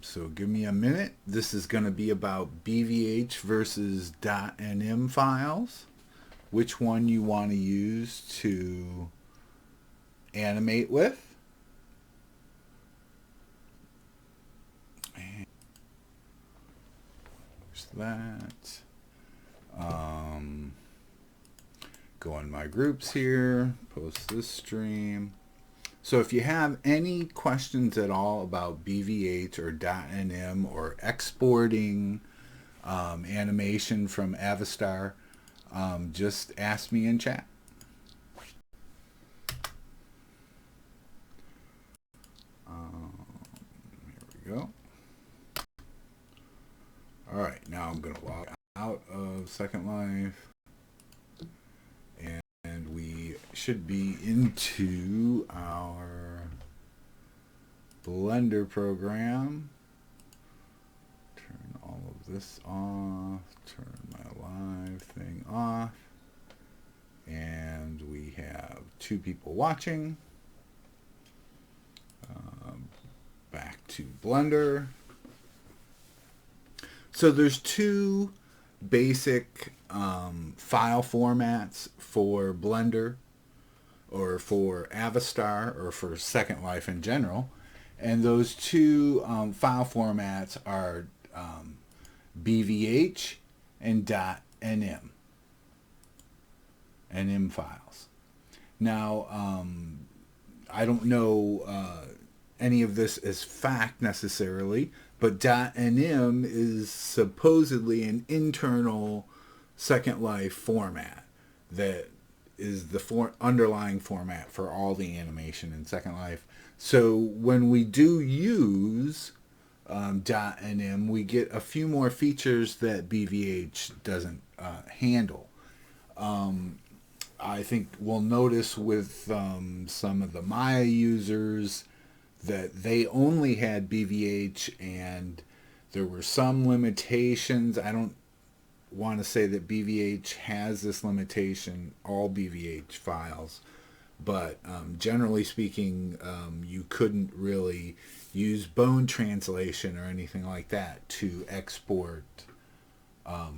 So give me a minute. This is going to be about BVH versus .anim files. Which one you want to use to animate with. And there's that. Go in my groups here. Post this stream. So if you have any questions at all about BVH or .anim or exporting animation from Avastar, just ask me in chat. Here we go. All right, now I'm going to log out of Second Life. And we should be into our Blender program. Turn all of this off. Turn my live thing off. And we have 2 people watching. Back to Blender. So there's 2 basic file formats for Blender or for Avastar or for Second Life in general, and those 2 file formats are BVH and .anim files. Now I don't know any of this is fact necessarily, but .anim is supposedly an internal Second Life format that is the underlying format for all the animation in Second Life. So when we do use .anim, we get a few more features that BVH doesn't handle. I think we'll notice with some of the Maya users that they only had BVH and there were some limitations. I don't want to say that BVH has this limitation, all BVH files, but generally speaking, you couldn't really use bone translation or anything like that to export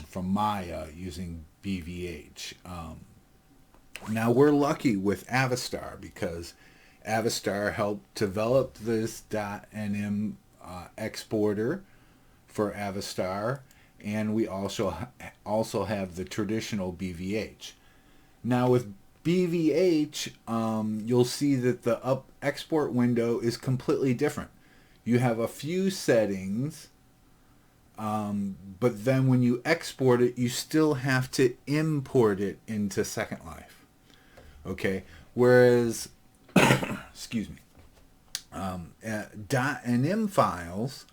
from Maya using BVH. Now we're lucky with Avastar because Avastar helped develop this .anim exporter for Avastar, and we also have the traditional BVH. Now with BVH, you'll see that the export window is completely different. You have a few settings, but then when you export it, you still have to import it into Second Life. Okay, whereas excuse me, .anim files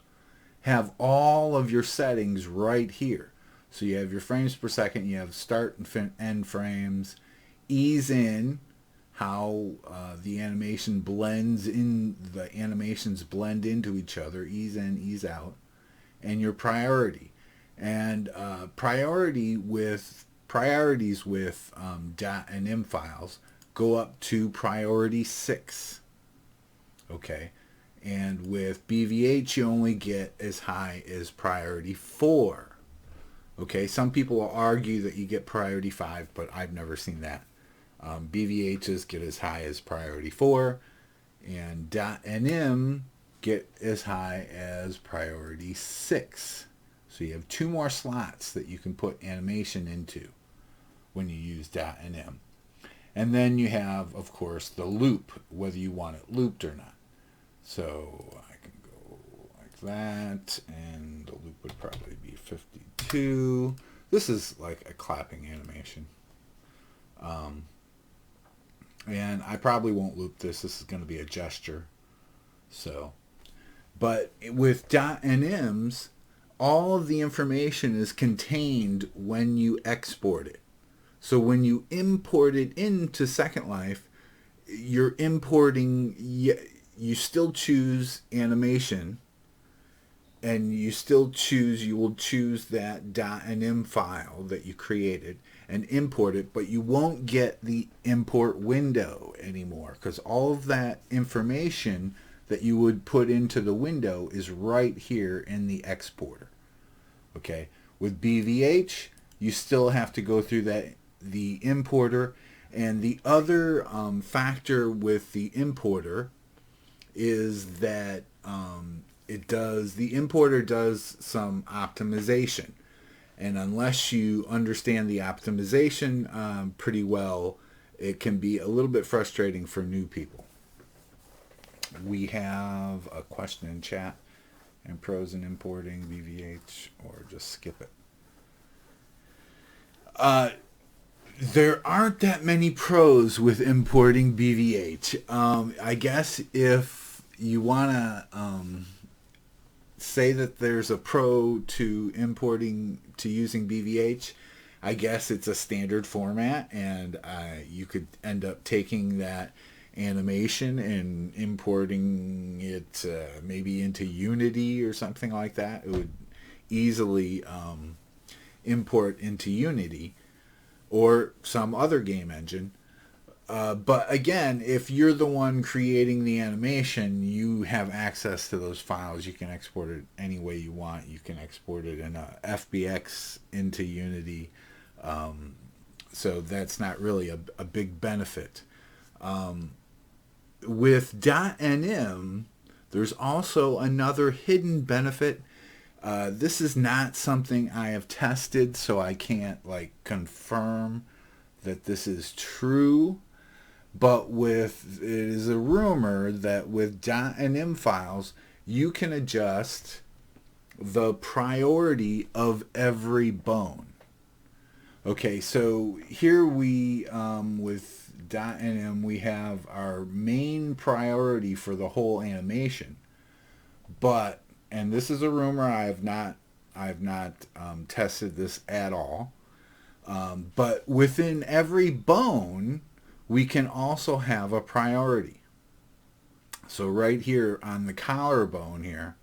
have all of your settings right here. So you have your frames per second, you have start and end frames, ease in, how the animation blends in, the animations blend into each other, ease in, ease out, and your priority. And priorities with .anim files go up to priority 6. Okay, and with BVH you only get as high as priority 4. Okay, some people will argue that you get priority 5, but I've never seen that. BVHs get as high as priority 4, and .anim get as high as priority 6. So you have 2 more slots that you can put animation into when you use .anim. And then you have, of course, the loop, whether you want it looped or not. So I can go like that, and the loop would probably be 52. This is like a clapping animation. And I probably won't loop this. This is going to be a gesture. So, but with .anims, all of the information is contained when you export it. So when you import it into Second Life, you're importing, you still choose animation, and you will choose that .anim file that you created and import it, but you won't get the import window anymore because all of that information that you would put into the window is right here in the exporter. Okay, with BVH, you still have to go through the importer, and the other factor with the importer is that the importer does some optimization, and unless you understand the optimization pretty well, it can be a little bit frustrating for new people. We have a question in chat. And pros in importing BVH, or just skip it. There aren't that many pros with importing BVH. I guess if you want to say that there's a pro to using BVH, I guess it's a standard format, and you could end up taking that animation and importing it maybe into Unity or something like that. It would easily import into Unity or some other game engine. But again, if you're the one creating the animation, you have access to those files. You can export it any way you want. You can export it in a FBX into Unity. So that's not really a big benefit. With .anim, there's also another hidden benefit. This is not something I have tested, so I can't confirm that this is true. But it is a rumor that with .anim files, you can adjust the priority of every bone. Okay, so here with .anim, we have our main priority for the whole animation. But, and this is a rumor, I have not tested this at all. But within every bone, we can also have a priority. So right here on the collarbone here,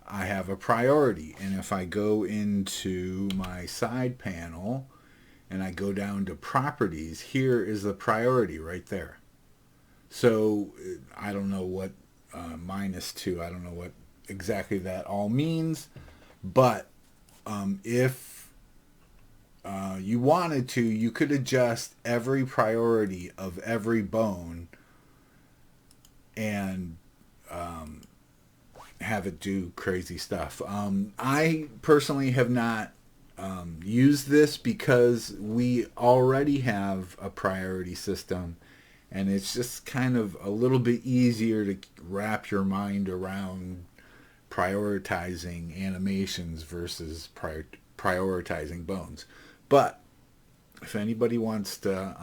I have a priority. And if I go into my side panel and I go down to properties, here is the priority right there. So I don't know what -2, I don't know what exactly that all means, but if you wanted to, you could adjust every priority of every bone and have it do crazy stuff. I personally have not used this because we already have a priority system, and it's just kind of a little bit easier to wrap your mind around prioritizing animations versus prioritizing bones. But if anybody wants to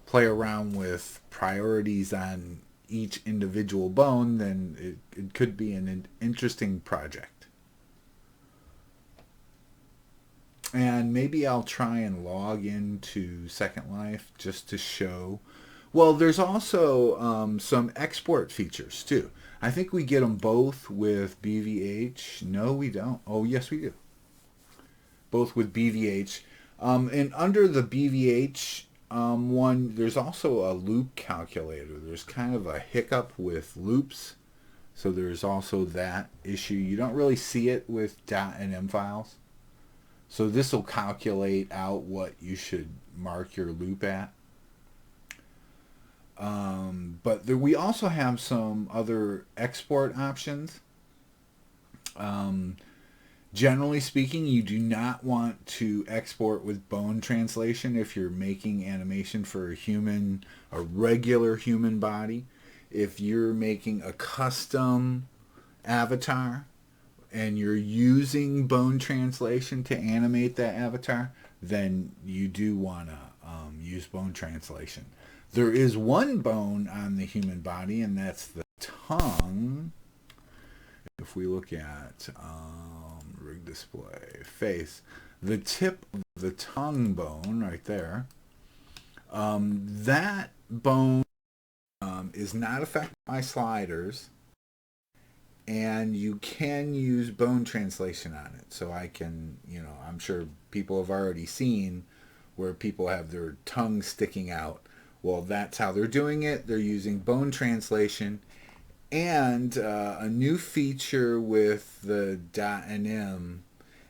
play around with priorities on each individual bone, then it could be an interesting project. And maybe I'll try and log into Second Life just to show. Well, there's also some export features too. I think we get them both with BVH. No, we don't. Oh, yes, we do. Both with BVH. And under the BVH one, there's also a loop calculator. There's kind of a hiccup with loops. So there's also that issue. You don't really see it with .anim files. So this will calculate out what you should mark your loop at. But we also have some other export options. Generally speaking, you do not want to export with bone translation if you're making animation for a regular human body. If you're making a custom avatar and you're using bone translation to animate that avatar, then you do want to use bone translation. There is one bone on the human body, and that's the tongue. If we look at rig display, face, the tip of the tongue bone right there, that bone is not affected by sliders, and you can use bone translation on it. So I can, I'm sure people have already seen where people have their tongue sticking out. Well, that's how they're doing it. They're using bone translation, And a new feature with the .anim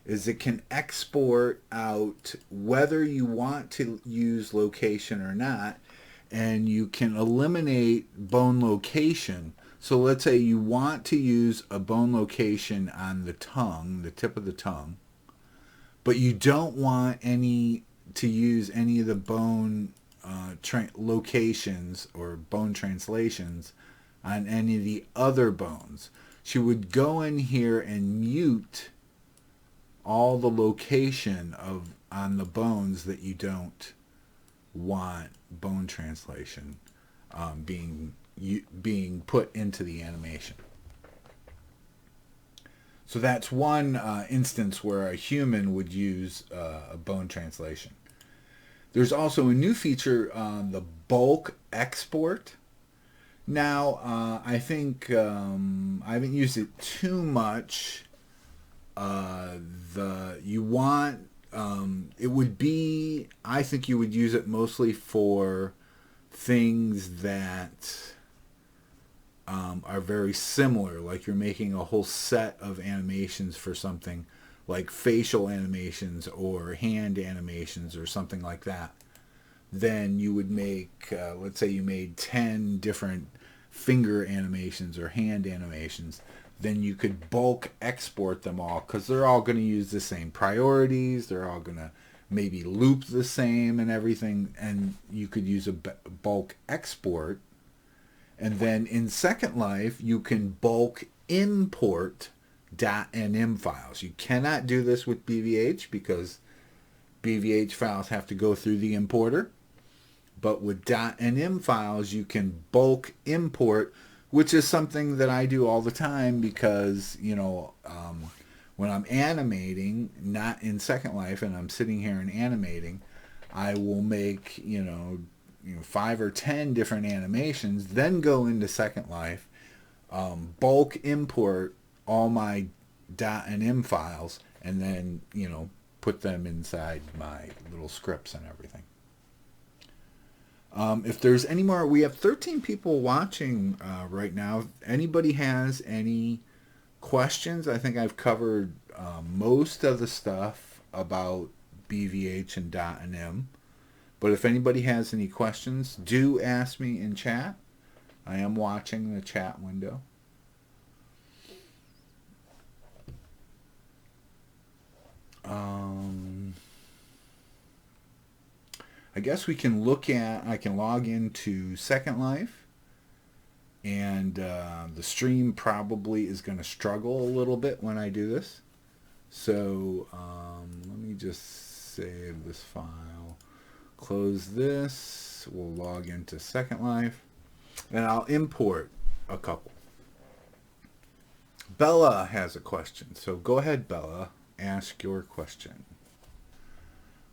is it can export out whether you want to use location or not, and you can eliminate bone location. So let's say you want to use a bone location on the tongue, the tip of the tongue, but you don't want any to use any of the bone locations or bone translations on any of the other bones. She would go in here and mute all the location of on the bones that you don't want bone translation being put into the animation. So that's one instance where a human would use a bone translation. There's also a new feature, the bulk export. Now, I think I haven't used it too much. You want it would be. I think you would use it mostly for things that are very similar, like you're making a whole set of animations for something, like facial animations or hand animations or something like that. Then you would make, let's say you made 10 different finger animations or hand animations. Then you could bulk export them all because they're all going to use the same priorities. They're all going to maybe loop the same and everything. And you could use a bulk export. And then in Second Life, you can bulk import .anim files. You cannot do this with BVH because BVH files have to go through the importer. But with .anim files, you can bulk import, which is something that I do all the time because, when I'm animating, not in Second Life, and I'm sitting here and animating, I will make, 5 or 10 different animations, then go into Second Life, bulk import all my .anim files, and then, put them inside my little scripts and everything. If there's any more, we have 13 people watching right now. If anybody has any questions, I think I've covered most of the stuff about BVH and .anim. But if anybody has any questions, do ask me in chat. I am watching the chat window. I guess I can log into Second Life, and the stream probably is going to struggle a little bit when I do this. So let me just save this file, close this, we'll log into Second Life, and I'll import a couple. Bella has a question, so go ahead, Bella, ask your question.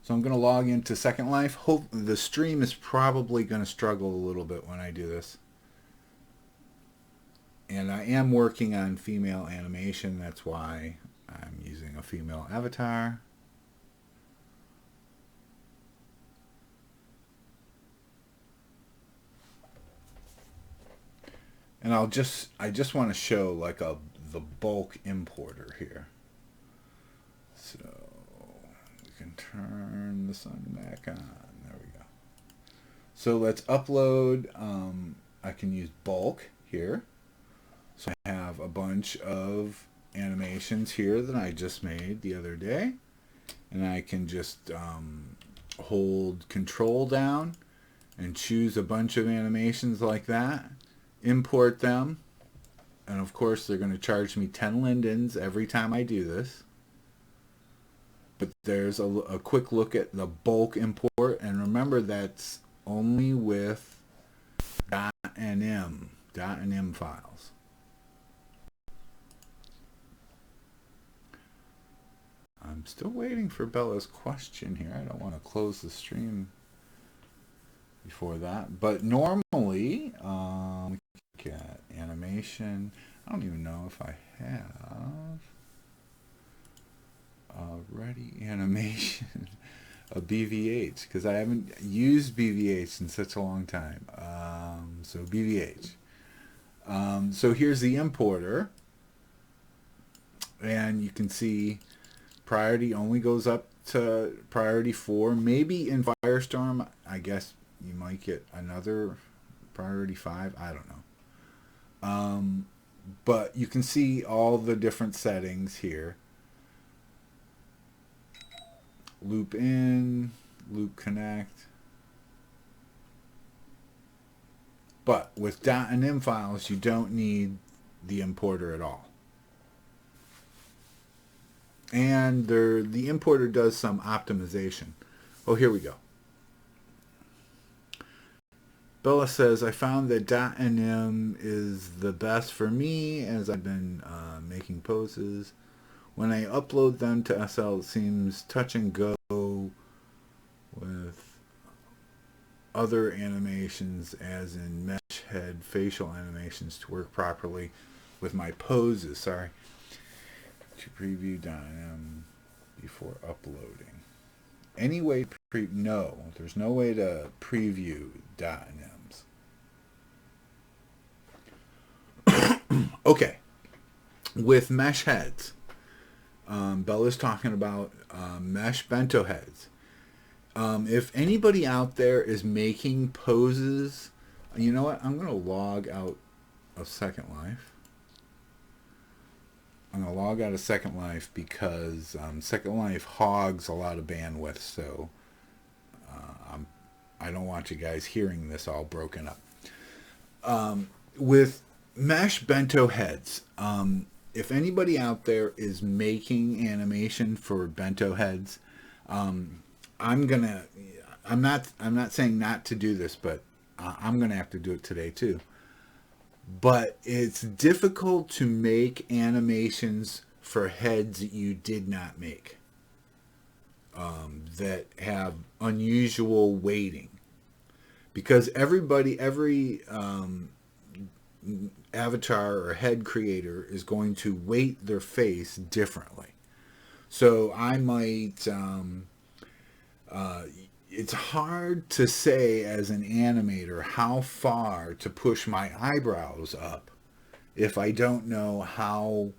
So I'm going to log into Second Life. Hope the stream is probably going to struggle a little bit when I do this. And I am working on female animation. That's why I'm using a female avatar. And I just want to show like the bulk importer here. So turn the sun back on. There we go. So let's upload. I can use bulk here. So I have a bunch of animations here that I just made the other day. And I can just hold Control down and choose a bunch of animations like that. Import them. And of course they're going to charge me 10 lindens every time I do this. But there's a quick look at the bulk import, and remember that's only with .anim files. I'm still waiting for Bella's question here. I don't want to close the stream before that. But normally, look at animation. I don't even know if I have ready animation of BVH because I haven't used BVH in such a long time. So BVH. So here's the importer, and you can see priority only goes up to priority 4. Maybe in Firestorm, I guess you might get another priority 5. I don't know. But you can see all the different settings here. Loop in, loop connect. But with .anim files, you don't need the importer at all. And the importer does some optimization. Oh, here we go. Bella says, I found that .anim is the best for me as I've been making poses. When I upload them to SL, it seems touch and go with other animations, as in mesh head facial animations, to work properly with my poses. Sorry. To preview .anim before uploading. Any way to no, there's no way to preview .anims. Okay. With mesh heads, Bella's talking about mesh bento heads. If anybody out there is making poses, you know what? I'm going to log out of Second Life. I'm going to log out of Second Life because Second Life hogs a lot of bandwidth, so I don't want you guys hearing this all broken up. With mesh bento heads, if anybody out there is making animation for bento heads, I'm not saying not to do this, but I'm gonna have to do it today too. But it's difficult to make animations for heads that you did not make, that have unusual weighting, because every avatar or head creator is going to weight their face differently. So I might it's hard to say as an animator how far to push my eyebrows up if I don't know how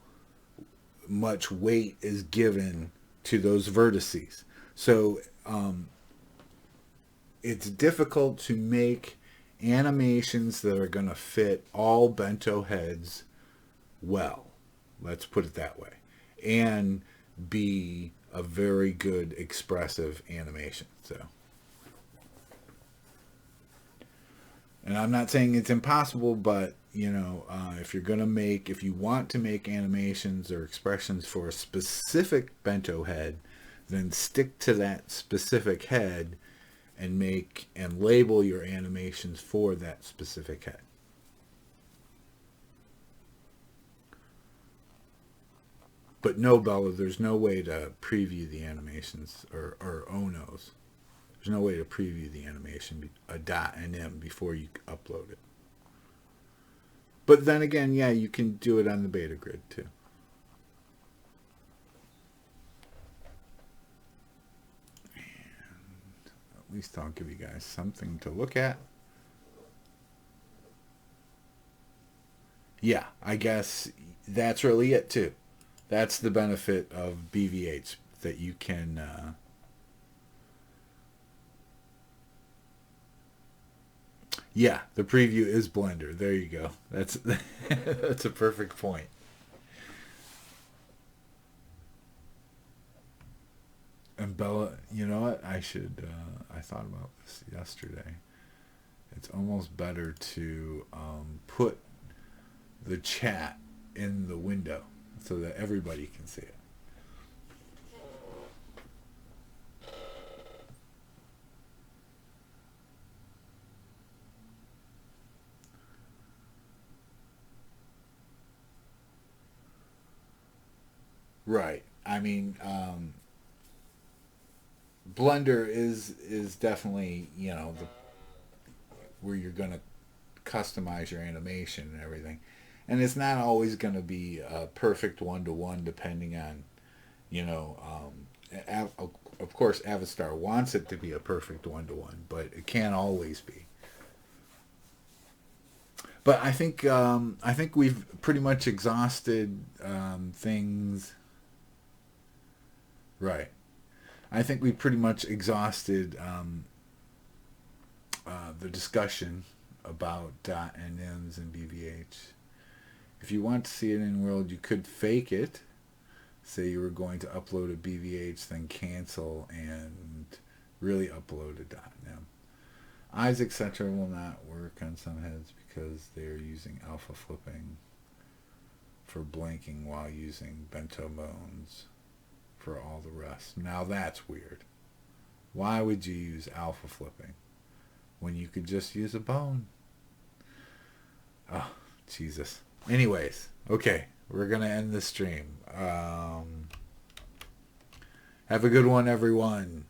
much weight is given to those vertices. So it's difficult to make animations that are going to fit all bento heads well, let's put it that way, and be a very good expressive animation. So, and I'm not saying it's impossible, but you know, if you want to make animations or expressions for a specific bento head, then stick to that specific head and make and label your animations for that specific head. But no, Bella, there's no way to preview the animations, or Onos. There's no way to preview the animation, .anim, before you upload it. But then again, yeah, you can do it on the beta grid too. And at least I'll give you guys something to look at. Yeah, I guess that's really it too. That's the benefit of BVH, that you can yeah, the preview is Blender. There you go. That's that's a perfect point. And Bella, you know what? I thought about this yesterday. It's almost better to put the chat in the window so that everybody can see it. Right. I mean, Blender is definitely, you know, where you're going to customize your animation and everything. And it's not always going to be a perfect one-to-one, depending on, you know, of course Avastar wants it to be a perfect one-to-one, but it can't always be. But I think we've pretty much exhausted things. Right. I think we pretty much exhausted the discussion about ANIMs and BVH. If you want to see it in world, you could fake it. Say you were going to upload a BVH, then cancel and really upload a .nim. Eyes, etc. will not work on some heads because they're using alpha flipping for blinking while using bento bones for all the rest. Now that's weird. Why would you use alpha flipping when you could just use a bone? Oh, Jesus. Anyways, okay, we're going to end the stream. Have a good one, everyone.